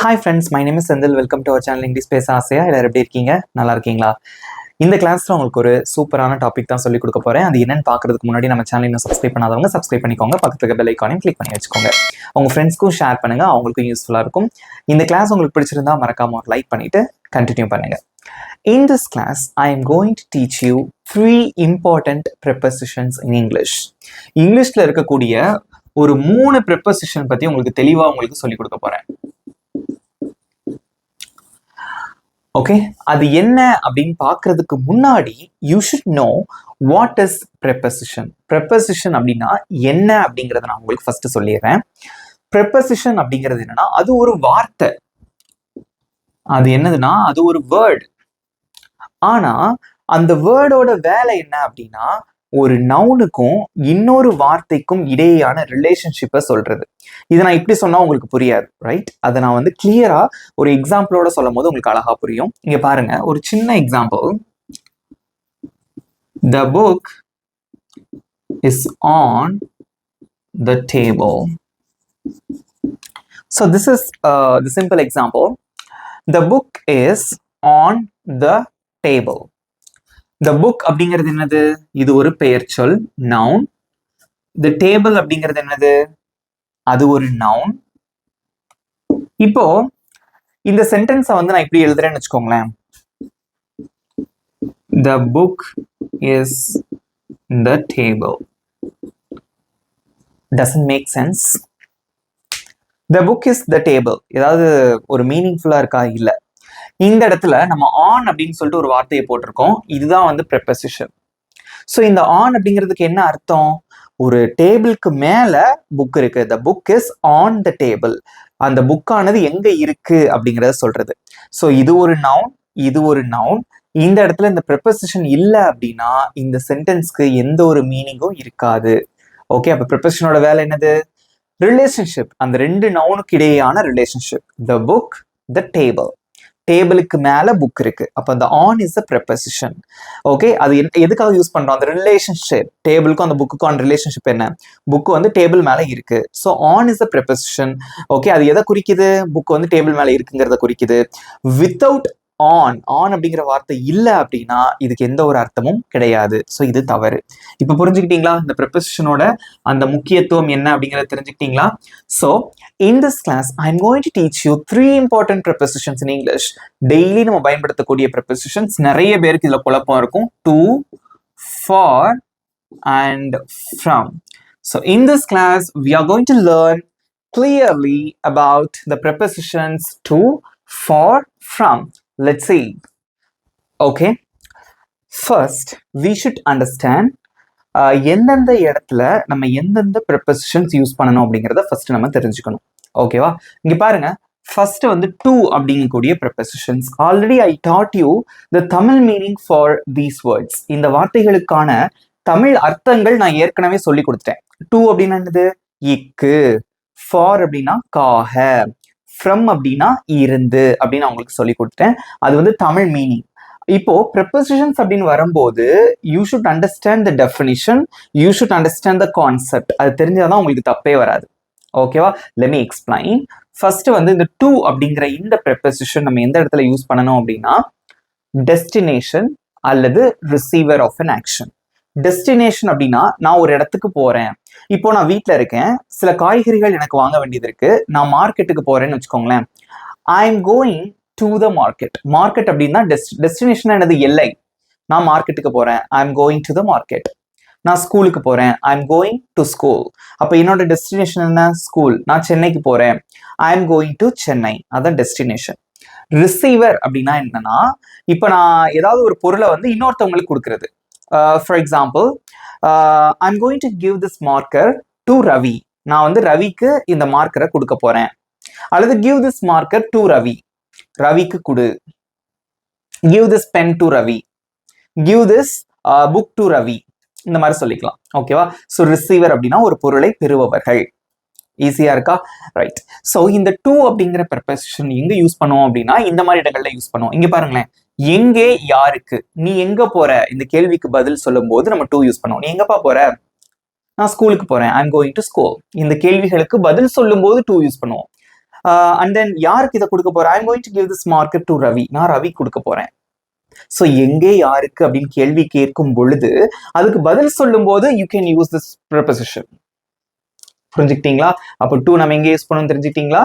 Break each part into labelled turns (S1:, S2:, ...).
S1: Hi friends, my name is Senthil. Welcome to our channel English பேச ஆசையா. எல்லாரும் எப்படி இருக்கீங்க? நல்லா இருக்கீங்களா? இந்த கிளாஸ்ல உங்களுக்கு ஒரு சூப்பரான டாபிக் தான் சொல்லிக் கொடுக்க போறேன். அது என்னன்னு பார்க்கறதுக்கு முன்னாடி நம்ம சேனல் இன்னும் சப்ஸ்கிரைப் பண்ணாதவங்க சப்ஸ்கிரைப் பண்ணிக்கோங்க. பக்கத்துக்கு பெல் ஐக்கானையும் கிளிக் பண்ணி வச்சுக்கோங்க. உங்க ஃப்ரெண்ட்ஸ்க்கும் ஷேர் பண்ணுங்க, அவங்களுக்கும் யூஸ்ஃபுல்லா இருக்கும். இந்த கிளாஸ் உங்களுக்கு பிடிச்சிருந்தா மறக்காம ஒரு லைக் பண்ணிட்டு கண்டினியூ பண்ணுங்க. In this class, I am going to teach you 3 important prepositions in English. இங்கிலீஷ்ல இருக்கக்கூடிய ஒரு 3 preposition பத்தி உங்களுக்கு தெளிவா உங்களுக்கு சொல்லிக் கொடுக்க போறேன். ஓகே, அது என்ன அப்படின்னு பார்க்கறதுக்கு முன்னாடி you should know what is preposition. Preposition அப்படின்னா என்ன அப்படிங்கிறத நான் உங்களுக்கு ஃபர்ஸ்ட் சொல்லிடுறேன். ப்ரெப்பசிஷன் அப்படிங்கிறது என்னன்னா, அது ஒரு வார்த்தை. அது என்னதுன்னா, அது ஒரு வேர்டு. ஆனா அந்த வேர்டோட வேலை என்ன அப்படின்னா, ஒரு நவுனுக்கும் இன்னொரு வார்த்தைக்கும் இடையேயான ரிலேஷன்ஷிப்பை சொல்றது. இதை நான் இப்படி சொன்னா உங்களுக்கு புரியாது, ரைட்? அதை நான் வந்து கிளியரா ஒரு எக்ஸாம்பிளோட சொல்லும் போது உங்களுக்கு அழகா புரியும். இங்க பாருங்க, ஒரு சின்ன example. The book is on the table. So this is the simple example. The book is on the table. The book அப்படிங்கிறது என்னது? இது ஒரு பெயர்ச்சொல், நவுன். The table அப்படிங்கிறது என்னது? அது ஒரு நவுன். இப்போ இந்த சென்டென்ஸை வந்து நான் இப்படி எழுதுறேன்னு வச்சுக்கோங்களேன். The book is the table. Doesn't make sense. The book is the table. ஏதாவது ஒரு மீனிங்ஃபுல்லா இருக்கா? இல்ல. இந்த இடத்துல நம்ம ஆன் அப்படின்னு சொல்லிட்டு ஒரு வார்த்தையை போட்டிருக்கோம். இதுதான் வந்து ப்ரெப்பசிஷன். ஸோ இந்த ஆன் அப்படிங்கிறதுக்கு என்ன அர்த்தம்? ஒரு டேபிளுக்கு மேல புக் இருக்கு. The book is on the table. அந்த புக்கானது எங்க இருக்கு அப்படிங்கிறத சொல்றது. ஸோ இது ஒரு நவுன், இது ஒரு நவுன். இந்த இடத்துல இந்த ப்ரெப்பசிஷன் இல்லை அப்படின்னா இந்த சென்டென்ஸ்க்கு எந்த ஒரு மீனிங்கும் இருக்காது. ஓகே, அப்ப ப்ரெப்பசிஷனோட வேலை என்னது? ரிலேஷன்ஷிப். அந்த ரெண்டு நவுனுக்கு இடையேயான relationship. The book, the table. டேபிளுக்கு மேல புக் இருக்கு. அப்ப அந்த on is a preposition. Okay, அது எதுக்காக யூஸ் பண்றோம்? அந்த ரிலேஷன்ஷிப். டேபிளுக்கும் அந்த புக்குக்கும் ரிலேஷன்ஷிப் என்ன? புக் வந்து டேபிள் மேல இருக்கு. So on is a preposition. Okay, அது எதை குறிக்குது? புக் வந்து டேபிள் மேல இருக்குங்கிறத குறிக்குது. வித்தவுட் ஆன், ஆன் அப்படிங்கிற வார்த்தை இல்லை அப்படின்னா இதுக்கு எந்த ஒரு அர்த்தமும் கிடையாது. ஸோ இது தவறு. இப்ப புரிஞ்சுக்கிட்டீங்களா? இந்த ப்ரெப்பசிஷனோட அந்த முக்கியத்துவம் என்ன அப்படிங்கிறத தெரிஞ்சுக்கிட்டீங்களா? So in this class, I'm going to teach you 3 important prepositions in English. Daily நம்ம பயன்படுத்தக்கூடிய prepositions. நிறைய பேருக்கு இதுல குழப்பம் இருக்கும். To, for, and from. So in this class, we are going to learn clearly about the prepositions to, for, from. Let's see. Okay. First, we should understand எந்தெந்த இடத்துல நம்ம எந்தெந்த ப்ரெப்பசிஷன்ஸ் யூஸ் பண்ணணும் அப்படிங்கிறத ஃபர்ஸ்ட் நம்ம தெரிஞ்சுக்கணும். ஓகேவா? இங்க பாருங்க, ஃபர்ஸ்ட் வந்து டு அப்படிங்கக்கூடிய prepositions. Already I taught you the Tamil meaning for these words. இந்த வார்த்தைகளுக்கான தமிழ் அர்த்தங்கள் நான் ஏற்கனவே சொல்லி கொடுத்துட்டேன். டு அப்படின்னா என்னது? இக்கு. ஃபார் அப்படின்னா காக. ஃப்ரம் அப்படின்னா இருந்து அப்படின்னு அவங்களுக்கு சொல்லி கொடுத்துட்டேன். அது வந்து தமிழ் மீனிங். இப்போ ப்ரெப்பசிஷன்ஸ் அப்படின்னு வரும்போது you should understand the definition, you should understand the concept. அது தெரிஞ்சாதான் உங்களுக்கு தப்பே வராது. ஓகேவா? Let me explain. ஃபர்ஸ்ட் வந்து இந்த டு அப்படிங்கிற இந்த ப்ரெப்பசிஷன் நம்ம எந்த இடத்துல யூஸ் பண்ணணும் அப்படின்னா, டெஸ்டினேஷன் அல்லது receiver of an action. Destination அப்படின்னா நான் ஒரு இடத்துக்கு போறேன். இப்போ நான் வீட்டில் இருக்கேன், சில காய்கறிகள் எனக்கு வாங்க வேண்டியது இருக்கு, நான் மார்க்கெட்டுக்கு போறேன்னு வச்சுக்கோங்களேன். ஐ am going to the market. Market அப்படின்னா டெஸ்டினேஷன் என்னது? எல்லை. நான் மார்க்கெட்டுக்கு போறேன், ஐ am going to the market. நான் ஸ்கூலுக்கு போறேன், ஐ எம் கோயிங் டு ஸ்கூல். அப்ப என்னோட டெஸ்டினேஷன் என்ன? ஸ்கூல். நான் சென்னைக்கு போறேன், ஐ எம் கோயிங் டு சென்னை. அதான் டெஸ்டினேஷன். ரிசீவர் அப்படின்னா என்னன்னா, இப்ப நான் ஏதாவது ஒரு பொருளை வந்து இன்னொருத்தவங்களுக்கு கொடுக்கறது. For example, I am going to give this marker to Ravi. நான் வந்து ரவிக்கு இந்த மார்க்கரை கொடுக்க போறேன். அல்லது give this marker to Ravi. ரவிக்கு கொடு. Give this pen to Ravi. Give this book to Ravi. இந்த மாதிரி சொல்லிக்கலாம். ஓகேவா? ஸோ ரிசீவர் அப்படின்னா ஒரு பொருளை பெறுபவர்கள். ஈஸியா இருக்கா? ரைட். ஸோ இந்த டு அப்படிங்கிற ப்ரெப்பசிஷன் எங்க யூஸ் பண்ணுவோம் அப்படின்னா இந்த மாதிரி இடங்கள்ல யூஸ் பண்ணுவோம். இங்க பாருங்களேன், எங்கே, யாருக்கு. நீ எங்க போற? இந்த கேள்விக்கு பதில் சொல்லும் போது நம்ம டு யூஸ் பண்ணுவோம். நீ எங்கப்பா போற? நான் ஸ்கூலுக்கு போறேன், ஐ எம் கோயிங் டு ஸ்கூல். இந்த கேள்விகளுக்கு பதில் சொல்லும் போது டு யூஸ் பண்ணுவோம். அண்ட் தென் யாருக்கு இதை கொடுக்க போறேன்? I'm going to give this market to Ravi. நான் ரவி கொடுக்க போறேன். ஸோ எங்கே யாருக்கு அப்படின்னு கேள்வி கேட்கும் பொழுது அதுக்கு பதில் சொல்லும் போது you can use this preposition. புரிஞ்சுக்கிட்டீங்களா? அப்போ டூ நம்ம எங்கே யூஸ் பண்ணணும் தெரிஞ்சுக்கிட்டீங்களா?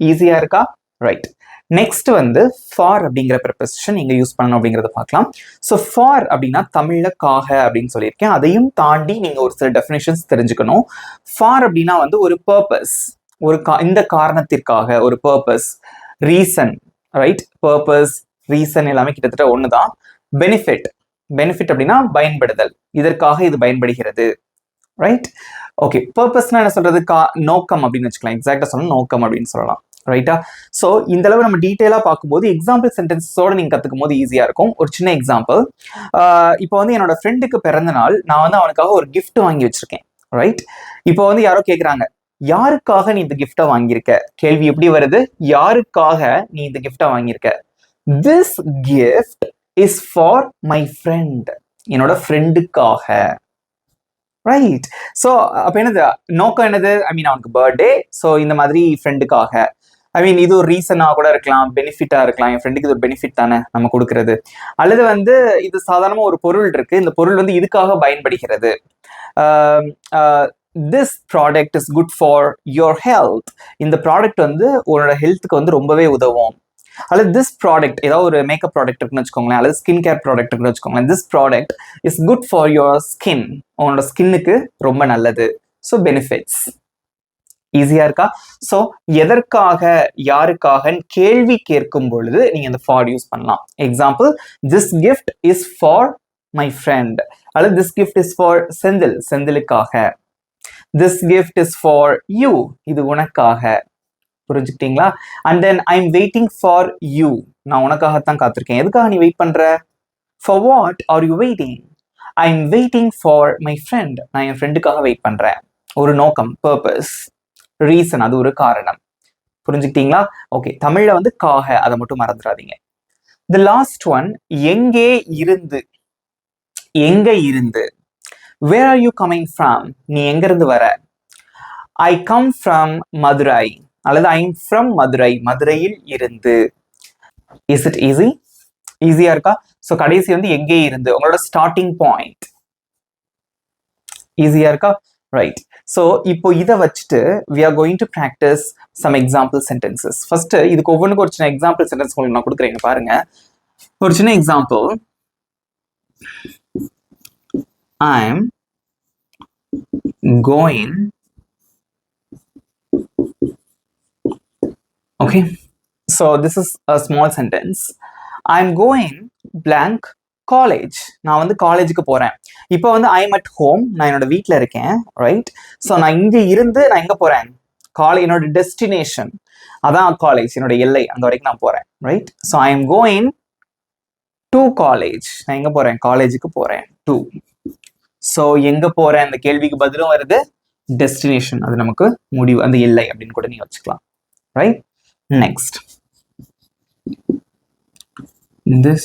S1: ஈஸியா இருக்கா? ரைட். நெக்ஸ்ட் வந்து ஃபார் அப்படிங்கிற ப்ரிபோசிஷன் எங்க யூஸ் பண்ணணும் அப்படிங்கறத பார்க்கலாம். ஸோ ஃபார் அப்படின்னா தமிழ்ல காக அப்படின்னு சொல்லியிருக்கேன். அதையும் தாண்டி நீங்க ஒரு சில டெஃபினேஷன்ஸ் தெரிஞ்சுக்கணும். ஃபார் அப்படின்னா வந்து ஒரு பர்பஸ், இந்த காரணத்திற்காக ஒரு purpose, reason, right? Purpose, reason எல்லாமே கிட்டத்தட்ட ஒண்ணுதான். பெனிஃபிட், பெனிஃபிட் அப்படின்னா பயன்படுதல், இதற்காக இது பயன்படுகிறது, ரைட்? ஓகே, பர்பஸ்னா என்ன சொல்றது? நோக்கம் அப்படின்னு வச்சுக்கலாம். எக்ஸாக்டா சொல்லணும், நோக்கம் அப்படின்னு சொல்லலாம், ரைட்டா? ஸோ இந்த அளவு நம்ம டீட்டெயிலாக பார்க்கும்போது எக்ஸாம்பிள் சென்டென்ஸோட நீங்க கத்துக்கும் போது ஈஸியா இருக்கும். ஒரு சின்ன எக்ஸாம்பிள், இப்போ வந்து என்னோட ஃப்ரெண்டுக்கு பிறந்த நாள், நான் வந்து அவனுக்காக ஒரு கிஃப்ட் வாங்கி வச்சிருக்கேன், ரைட்? இப்போ வந்து யாரோ கேட்குறாங்க, யாருக்காக நீ இந்த கிஃப்டை வாங்கியிருக்க? கேள்வி எப்படி வருது? யாருக்காக நீ இந்த கிஃப்டை வாங்கியிருக்க? This gift is for my friend. என்னோட ஃப்ரெண்டுக்காக, ரைட்? ஸோ அப்போ என்னது நோக்கம்? என்னது? ஐ மீன் அவனுக்கு பர்த்டே, ஸோ இந்த மாதிரி ஃப்ரெண்டுக்காக. ஐ மீன் இது ஒரு ரீசனாக கூட இருக்கலாம், பெனிஃபிட்டாக இருக்கலாம். என் ஃப்ரெண்டுக்கு இது ஒரு பெனிஃபிட் தானே நம்ம கொடுக்கறது. அல்லது வந்து இது சாதாரணமாக ஒரு பொருள் இருக்கு, இந்த பொருள் வந்து இதுக்காக பயன்படுகிறது. This product is good for your health. இந்த ப்ராடக்ட் வந்து உன்னோட ஹெல்த்துக்கு வந்து ரொம்பவே உதவும். அல்லது திஸ் ப்ராடக்ட், ஏதாவது ஒரு மேக்கப் ப்ராடக்ட் இருக்குன்னு வச்சுக்கோங்களேன், அல்லது ஸ்கின் கேர் ப்ராடக்ட் இருக்குன்னு வச்சுக்கோங்களேன். This product is good for your skin. உங்களோட ஸ்கின்னுக்கு ரொம்ப நல்லது. So benefits. ஈஸியா இருக்கா? ஸோ எதற்காக, யாருக்காக கேள்வி கேட்கும் பொழுது நீங்க இந்த ஃபார் யூஸ் பண்ணலாம். Example, this gift is for my friend, அல்லது this gift is for Senthil, செந்திலுக்காக. This gift is for you, இது உனக்காக. புரிஞ்சுக்கிட்டீங்களா? And then I am waiting for you, நான் உனக்காகத்தான் காத்திருக்கேன். எதுக்காக நீ வெயிட் பண்ற? For what are you waiting? I am waiting for my friend, நான் என் ஃப்ரெண்டுக்காக வெயிட் பண்றேன். ஒரு நோக்கம், பர்பஸ், ரீசன், அது ஒரு காரணம். புரிஞ்சுக்கிட்டீங்களா? ஓகே, தமிழ்ல வந்து காக, அதை மட்டும் மறந்துடாதீங்க. தி லாஸ்ட் ஒன், எங்கே இருந்து. எங்க இருந்து? Where are you coming from? நீ எங்க இருந்து வர? ஐ கம் ஃப்ரம் மதுரை, அல்லது ஐ எம் ஃப்ரம் மதுரை, மதுரையில் இருந்து. Is it easy? ஈஸியா இருக்கா? ஸோ கடைசி வந்து எங்கே இருந்து, உங்களோட ஸ்டார்டிங் பாயிண்ட். ஈஸியா இருக்கா? ரைட். ஸோ இப்போ இதை வச்சுட்டு we are going to practice some example sentences. First இதுக்கு ஒவ்வொன்றுக்கும் ஒரு சின்ன எக்ஸாம்பிள் சென்டென்ஸ் உங்களுக்கு நான் கொடுக்குறேன், பாருங்க. ஒரு சின்ன example, I am going, okay, so this is a small sentence. I am going blank college. நான் வந்து காலேஜுக்கு போறேன். இப்போ வந்து I am at home, நான் என்னோட வீட்டில் இருக்கேன், ரைட்? ஸோ நான் இங்க இருந்து நான் எங்க போறேன்? என்னோட டெஸ்டினேஷன் அதான் காலேஜ், என்னோட எல்லை, அங்க வரைக்கும் நான் போறேன், right? So I am going to college. நான் எங்க போறேன்? காலேஜுக்கு போறேன். to. ஸோ எங்க போறேன் அந்த கேள்விக்கு பதிலும் வருது டெஸ்டினேஷன், அது நமக்கு முடிவு, அந்த எல்லை அப்படின்னு கூட நீங்க வச்சுக்கலாம், right? Next, this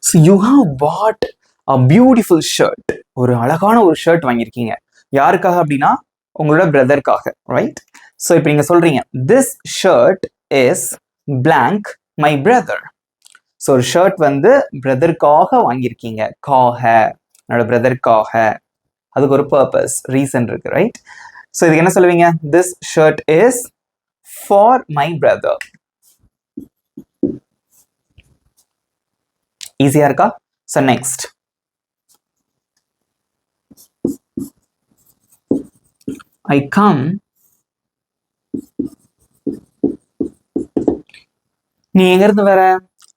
S1: so you have bought a beautiful shirt. ஒரு அழகான ஒரு ஷர்ட் வாங்கியிருக்கீங்க. யாருக்காக அப்படின்னா உங்களோட பிரதருக்காக, ரைட்? ஸோ இப்போ நீங்க சொல்றீங்க this shirt is blank my brother. So ஒரு ஷர்ட் வந்து பிரதருக்காக வாங்கியிருக்கீங்க, காக, என்னோட பிரதருக்காக. அதுக்கு ஒரு பர்பஸ், ரீசன் இருக்கு, ரைட்? ஸோ இதுக்கு என்ன சொல்லுவீங்க? this shirt is for my brother. ஈஸியா இருக்கா? ஸோ நெக்ஸ்ட், I come, நீ எங்க இருந்து வர?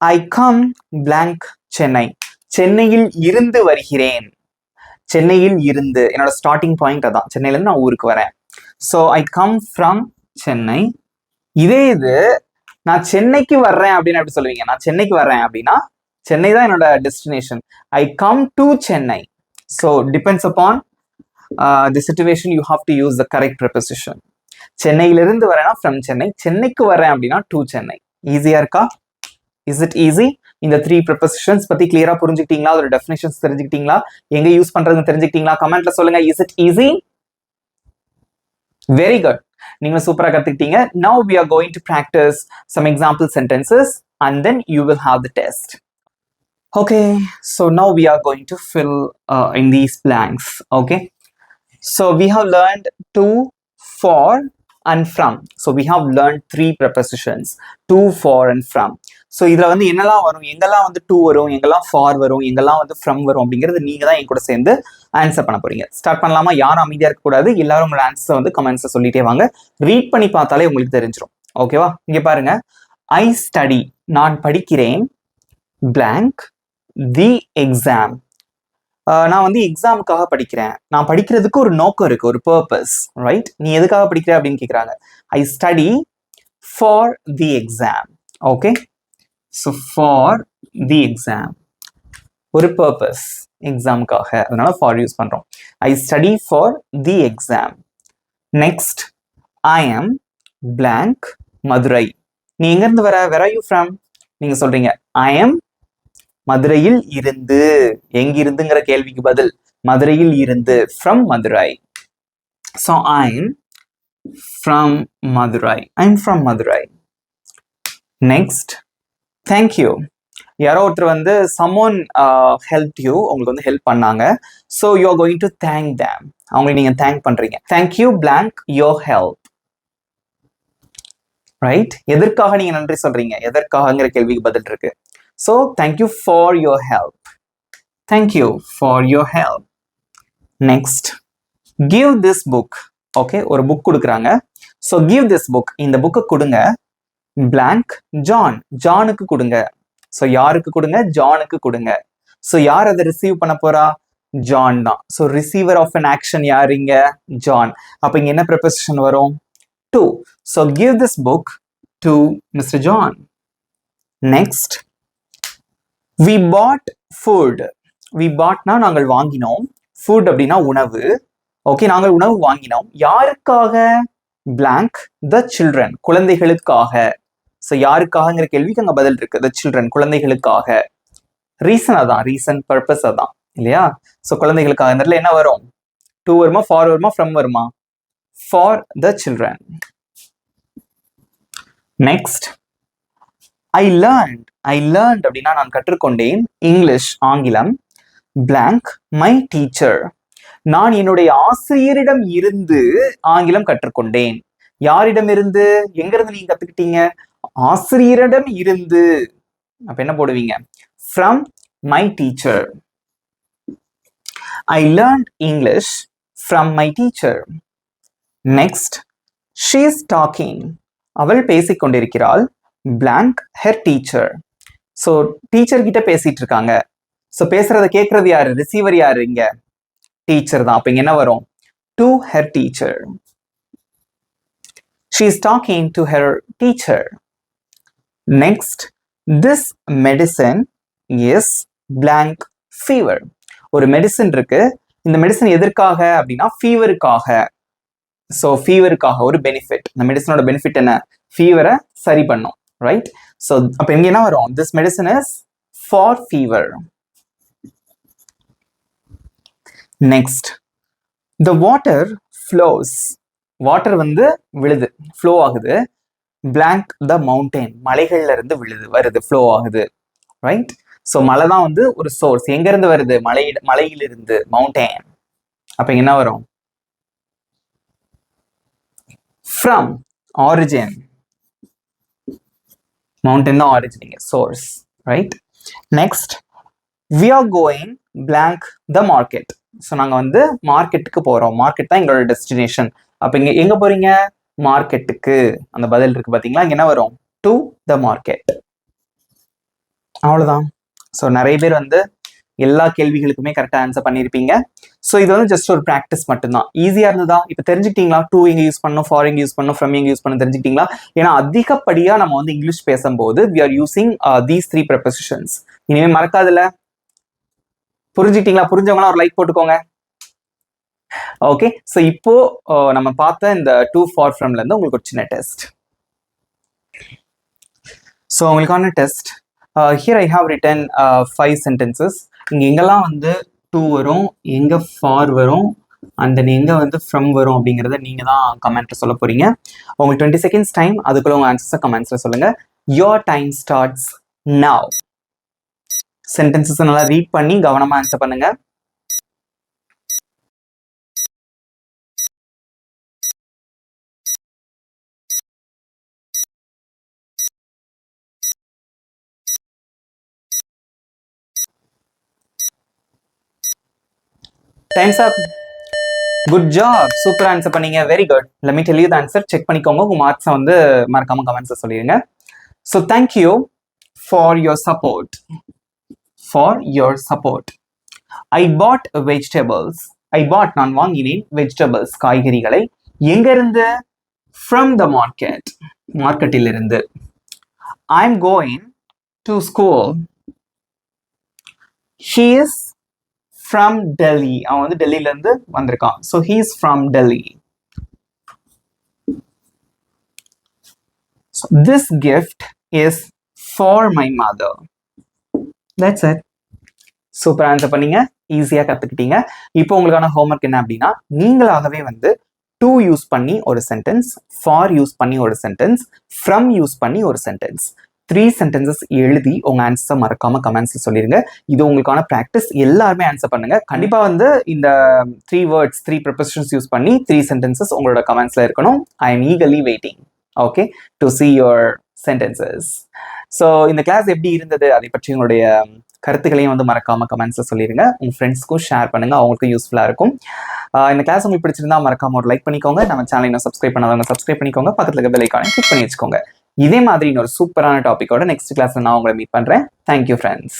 S1: I come blank சென்னை, சென்னையில் இருந்து வருகிறேன். சென்னையில் இருந்து, என்னோட ஸ்டார்டிங் பாயிண்ட் அதான், சென்னையில இருந்து நான் ஊருக்கு வரேன். So I come from Chennai. இதே இது நான் சென்னைக்கு வர்றேன் அப்படின்னு எப்படி சொல்லுவீங்க? நான் சென்னைக்கு வர்றேன் அப்படின்னா சென்னை தான் என்னோட destination. I come to Chennai. So depends upon the situation, you have to use the correct preposition. சென்னையிலிருந்து வரேன்னா from சென்னை, சென்னைக்கு வரேன் அப்படின்னா to சென்னை. ஈஸியா இருக்கா? Is it easy? இந்த 3 prepositions பத்தி கிளியரா புரிஞ்சுக்கிட்டீங்களா? அதோட டெஃபினிஷன்ஸ் தெரிஞ்சுக்கிட்டீங்களா? எங்க யூஸ் பண்றதுன்னு தெரிஞ்சுக்கிட்டீங்களா? கமெண்ட்ல சொல்லுங்க. Is it easy? Very good. நீங்க சூப்பரா கத்துக்கிட்டீங்க. Now we are going to practice some example sentences and then you will have the test. Okay, so now we are going to fill in these blanks. Okay, so we have learned to, for and from. So we have learned 3 prepositions, to, for and from. So இதில் வந்து என்னெல்லாம் வரும், எங்கெல்லாம் வந்து two வரும், எங்கெல்லாம் for வரும், எங்கெல்லாம் வந்து ஃப்ரம் வரும் அப்படிங்கிறது நீங்கள் தான் என் கூட சேர்ந்து ஆன்சர் பண்ண போறீங்க. ஸ்டார்ட் பண்ணலாமா? யாரும் அமைதியாக இருக்கக்கூடாது. எல்லாரும் உங்களோட ஆன்சர் வந்து கமெண்ட்ஸை சொல்லிட்டே வாங்க. ரீட் பண்ணி பார்த்தாலே உங்களுக்கு தெரிஞ்சிடும். ஓகேவா? இங்கே பாருங்க. ஐ ஸ்டடி, நான் படிக்கிறேன், பிளாங்க் தி எக்ஸாம். நான் வந்து எக்ஸாமுக்காக படிக்கிறேன். நான் படிக்கிறதுக்கு ஒரு நோக்கம் இருக்கு, ஒரு பர்பஸ், ரைட்? நீ எதுக்காக படிக்கிற அப்படின்னு கேட்குறாங்க. I study for the exam. Okay, so for the exam ஒரு பர்பஸ், எக்ஸாமுக்காக, அதனால ஃபார் யூஸ் பண்றோம். I study for the exam. Next, I am blank Madurai. நீ எங்கேருந்து வர? Where are you from? நீங்க சொல்றீங்க ஐ ஆம் மதுரையில் இருந்து. எங்கிருந்துங்கிற கேள்விக்கு பதில் மதுரையில் இருந்து, from Madurai. So I am from Madurai. I am from Madurai. Next, thank you. யாரோ ஒருத்தர் வந்து someone helped you, உங்களுக்கு வந்து ஹெல்ப் பண்ணாங்க. So you are going to thank them. அவங்களை நீங்க தேங்க் பண்றீங்க. Thank you blank your help. Right? எதற்காக நீங்க நன்றி சொல்றீங்க? எதற்காகங்கிற கேள்விக்கு பதில் இருக்கு. So thank you for your help. Thank you for your help. Next, give this book. Okay, ஒரு புக் கொடுக்குறாங்க. ஸோ கிவ் திஸ் புக், இந்த புக்கை கொடுங்க, பிளாங்க் ஜான். ஜானுக்கு கொடுங்க. ஸோ யாருக்கு கொடுங்க? ஜானுக்கு கொடுங்க. ஸோ யார் அதை ரிசீவ் பண்ண போறா? ஜான் தான். So receiver of an action யார் இங்க? ஜான். அப்ப இங்க என்ன ப்ரிபோசிஷன் வரும்? To. So give this book to mister John. Next, we bought food. We bought நாங்கள் வாங்கினோம், ஃபுட் அப்படின்னா உணவு. ஓகே, நாங்கள் உணவு வாங்கினோம். யாருக்காக? பிளாங்க் த சில்ட்ரன், குழந்தைகளுக்காக. ஸோ யாருக்காகங்கிற கேள்விக்கு அங்கே பதில் இருக்கு, த சில்ட்ரன், குழந்தைகளுக்காக. ரீசன் அதான், ரீசன் பர்பஸ் அதான் இல்லையா? ஸோ குழந்தைகளுக்காக. இந்த இடத்துல என்ன வரும்? டு வருமா, ஃபார் வருமா, ஃப்ரம் வருமா? For the children. Next, I learned. I learned அப்படின்னா நான் கற்றுக்கொண்டேன், இங்கிலீஷ், ஆங்கிலம். Blank my teacher. நான் என்னுடைய ஆசிரியரிடம் இருந்து ஆங்கிலம் கற்றுக்கொண்டேன். யாரிடம் இருந்து? எங்க இருந்து நீங்க கத்துக்கிட்டீங்க? ஆசிரியரிடம் இருந்து. அப்ப என்ன போடுவீங்க? From my teacher. I learned English from my teacher. Next, she is talking. அவள் பேசிக் கொண்டிருக்கிறாள், blank her teacher. So teacher கிட்ட பேசிட்டு இருக்காங்க. ஸோ பேசுறத கேட்கறது யாரு? ரிசீவர் யாரு? இங்க டீச்சர் தான். அப்ப இங்க என்ன வரும்? To her teacher. She is talking to her teacher. Next, this medicine is blank fever. ஒரு மெடிசன் இருக்கு. இந்த மெடிசன் எதற்காக அப்படின்னா ஃபீவருக்காக. ஸோ ஃபீவருக்காக ஒரு பெனிஃபிட். இந்த மெடிசனோட பெனிஃபிட் என்ன? ஃபீவரை சரி பண்ணும், ரைட்? ஸோ அப்போ இங்க என்ன வரும்? This medicine is for fever. Next, the water flows. Water வந்து விழுது, ஃப்ளோ ஆகுது. பிளாங்க் த மவுண்டைன், மலைகள்ல இருந்து விழுது, வருது, ஃப்ளோ ஆகுது, ரைட்? ஸோ மழை தான் வந்து ஒரு சோர்ஸ். எங்க இருந்து வருது? மலையிலிருந்து, மவுண்டைன். அப்ப என்ன வரும்? From, origin. மவுண்டைன் தான் origin, source, right? Next, we are going blank the market. So நாங்க வந்து மார்க்கெட்டுக்கு போறோம். மார்க்கெட் தான் எங்களோட டெஸ்டினேஷன். அப்ப இங்க எங்க போறீங்க? மார்க்கெட்டுக்கு. அந்த பதில் இருக்கு பாத்தீங்களா? இங்க என்ன வரும்? To the market. அவ்வளவுதான். ஸோ நிறைய பேர் வந்து எல்லா கேள்விகளுக்குமே கரெக்டா ஆன்சர் பண்ணியிருப்பீங்க. ஸோ இது வந்து ஜஸ்ட் ஒரு ப்ராக்டிஸ் மட்டும்தான். ஈஸியா இருந்ததா? இப்போ தெரிஞ்சுக்கிட்டீங்களா? டூ எங்க யூஸ் பண்ணணும், ஃபார் எங்க யூஸ் பண்ணணும், ஃப்ரம் எங்க யூஸ் பண்ணணும் தெரிஞ்சுக்கிட்டீங்களா? ஏன்னா அதிகப்படியா நம்ம வந்து இங்கிலீஷ் பேசும்போது we are using these 3 prepositions. இனிமே மறக்காதுல. புரிஞ்சுக்கிட்டீங்களா? புரிஞ்சவங்களா ஒரு லைக் போட்டுக்கோங்க. ஓகே, ஸோ இப்போ நம்ம பார்த்த இந்த டு, ஃபார், ஃப்ரம்ல இருந்து உங்களுக்கு ஒரு சின்ன டெஸ்ட். ஸோ உங்களுக்கான test, here I have written 5 sentences. இங்கே எங்கெல்லாம் வந்து டு வரும், எங்கே ஃபார் வரும், அண்ட் தென் எங்கே வந்து ஃப்ரம் வரும் அப்படிங்கிறத நீங்கள் தான் கமெண்ட்டில் சொல்ல போகிறீங்க. உங்களுக்கு 20 seconds டைம், அதுக்குள்ளே உங்கள் ஆன்சர்ஸை கமெண்ட்ஸில் சொல்லுங்கள். Your time starts now. சென்டென்சஸை நல்லா ரீட் பண்ணி கவனமாக ஆன்சர் பண்ணுங்கள். Time's up. Good job, super answer பண்ணீங்க, very good. Let me tell you the answer. Check பண்ணிக்கோங்க, உங்க மார்க்ஸை வந்து மறக்காம கமெண்ட்ஸை சொல்லிடுங்க. So thank you for your support. I bought vegetables. நான் வாங்கினேன் வெஜிடபிள்ஸ், காய்கறிகளை. எங்கிருந்து? ஃப்ரம் த மார்க்கெட்டிலிருந்து. I am going to school. He is from Delhi. அவன் வந்து டெல்லியில இருந்து வந்திருக்கான். So he is from Delhi. So this gift is for my mother. That's it. Super answer பண்ணீங்க, ஈஸியாக கற்றுக்கிட்டீங்க. இப்போ உங்களுக்கான ஹோம்ஒர்க் என்ன அப்படின்னா, நீங்களாகவே வந்து டு யூஸ் பண்ணி ஒரு சென்டென்ஸ், ஃபார் யூஸ் பண்ணி ஒரு சென்டென்ஸ், ஃப்ரம் யூஸ் பண்ணி ஒரு சென்டென்ஸ், 3 sentences எழுதி உங்க ஆன்சரை மறக்காம கமெண்ட்ஸ்ல சொல்லிருங்க. இது உங்களுக்கான ப்ராக்டிஸ். எல்லாருமே ஆன்சர் பண்ணுங்க. கண்டிப்பா வந்து இந்த 3 words 3 prepositions யூஸ் பண்ணி 3 sentences உங்களோட கமெண்ட்ஸ்ல இருக்கணும். I am eagerly waiting, okay, to see your sentences. So இந்த கிளாஸ் எப்படி இருந்தது, அதை பற்றி உங்களுடைய கருத்துக்களையும் வந்து மறக்காம கமெண்ட்ஸ்ல சொல்லிருங்க. உங்க ஃப்ரெண்ட்ஸ்க்கும் ஷேர் பண்ணுங்க, அவங்களுக்கும் யூஸ்ஃபுல்லா இருக்கும். இந்த கிளாஸ் உங்களுக்கு பிடிச்சிருந்தா மறக்காம ஒரு லைக் பண்ணிக்கோங்க. நம்ம சேனலை இன்னும் சப்ஸ்கிரைப் பண்ணாதவங்க சப்ஸ்கிரைப் பண்ணிக்கோங்க. பக்கத்துல இருக்க பெல் ஐகானை கிளிக் பண்ணி வச்சுக்கோங்க. இதே மாதிரி இன்னொரு சூப்பரான டாபிக்கோட நெக்ஸ்ட் கிளாஸ்ல நான் உங்களை மீட் பண்றேன். Thank you friends.